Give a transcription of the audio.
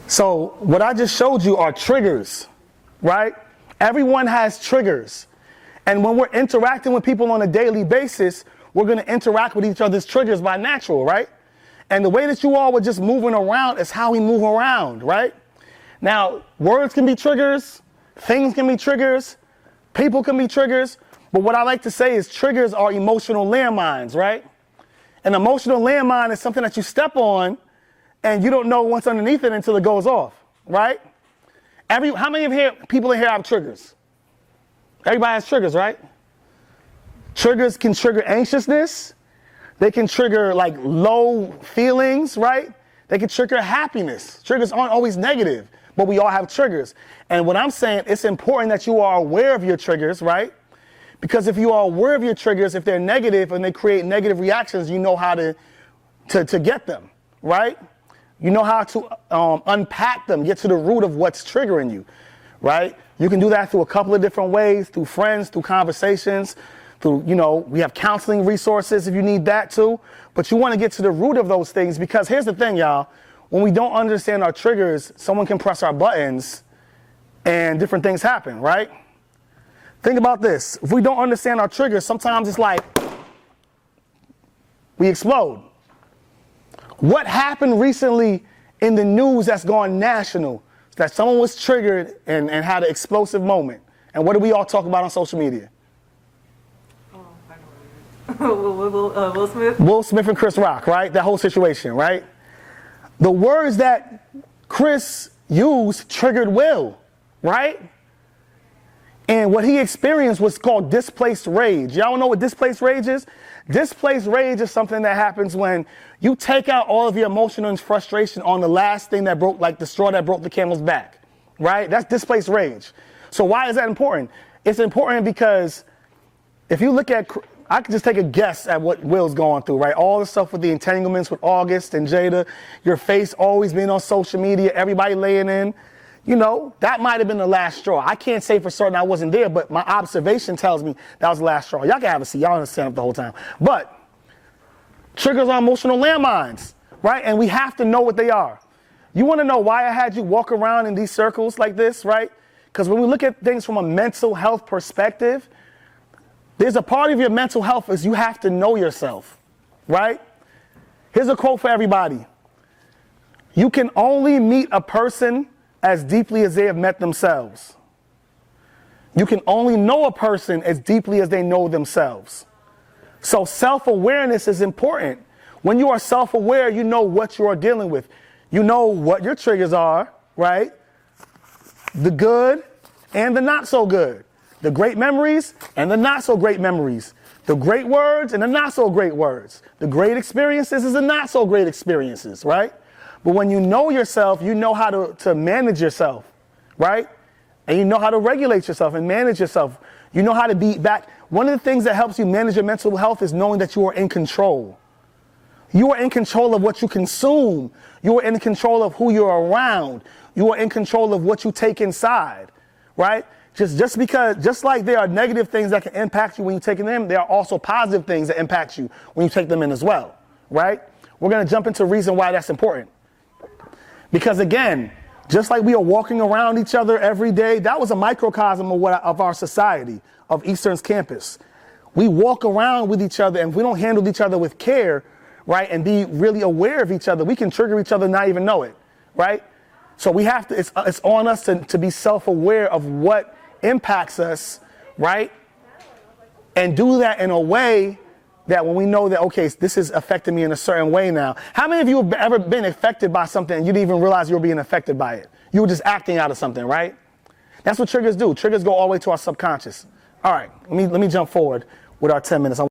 So what I just showed you are triggers, right? Everyone has triggers. And when we're interacting with people on a daily basis, we're going to interact with each other's triggers by natural, right? And the way that you all were just moving around is how we move around, right? Now, words can be triggers, things can be triggers, people can be triggers, but what I like to say is triggers are emotional landmines, right? An emotional landmine is something that you step on and you don't know what's underneath it until it goes off, right? How many of people in here have triggers? Everybody has triggers, right? Triggers can trigger anxiousness. They can trigger like low feelings, right? They can trigger happiness. Triggers aren't always negative, but we all have triggers. And what I'm saying, it's important that you are aware of your triggers, right? Because if you are aware of your triggers, if they're negative and they create negative reactions, you know how to get them, right? You know how to unpack them, get to the root of what's triggering you, right? You can do that through a couple of different ways, through friends, through conversations, through, we have counseling resources if you need that too. But you want to get to the root of those things because here's the thing, y'all. When we don't understand our triggers, someone can press our buttons and different things happen, right? Think about this. If we don't understand our triggers, sometimes it's like we explode. What happened recently in the news that's gone national? That someone was triggered and had an explosive moment. And what do we all talk about on social media? Oh, I know. Will Smith? Will Smith and Chris Rock, right? That whole situation, right? The words that Chris used triggered Will, right? And what he experienced was called displaced rage. Y'all know what displaced rage is? Displaced rage is something that happens when you take out all of your emotion and frustration on the last thing that broke, like the straw that broke the camel's back, right? That's displaced rage. So why is that important? It's important because if you look at, I can just take a guess at what Will's going through, right? All the stuff with the entanglements with August and Jada, your face always being on social media, everybody laying in. That might have been the last straw. I can't say for certain I wasn't there, but my observation tells me that was the last straw. Y'all can have a seat. Y'all understand it the whole time. But triggers are emotional landmines, right? And we have to know what they are. You want to know why I had you walk around in these circles like this, right? Because when we look at things from a mental health perspective, there's a part of your mental health is you have to know yourself, right? Here's a quote for everybody. You can only meet a person as deeply as they have met themselves. You can only know a person as deeply as they know themselves. So self-awareness is important. When you are self-aware, you know what you are dealing with. You know what your triggers are, right? The good and the not so good. The great memories and the not so great memories. The great words and the not so great words. The great experiences and the not so great experiences, right? But when you know yourself, you know how to manage yourself, right? And you know how to regulate yourself and manage yourself. You know how to be back. One of the things that helps you manage your mental health is knowing that you are in control. You are in control of what you consume. You are in control of who you're around. You are in control of what you take inside, right? Just like there are negative things that can impact you when you take them in, there are also positive things that impact you when you take them in as well, right? We're going to jump into the reason why that's important. Because again, just like we are walking around each other every day, that was a microcosm of our society, of Eastern's campus. We walk around with each other, and if we don't handle each other with care, right, and be really aware of each other, we can trigger each other and not even know it, right? So we have to, it's on us to be self-aware of what impacts us, right? And do that in a way that when we know that, okay, this is affecting me in a certain way now. How many of you have ever been affected by something and you didn't even realize you were being affected by it? You were just acting out of something, right? That's what triggers do. Triggers go all the way to our subconscious. All right, let me jump forward with our 10 minutes.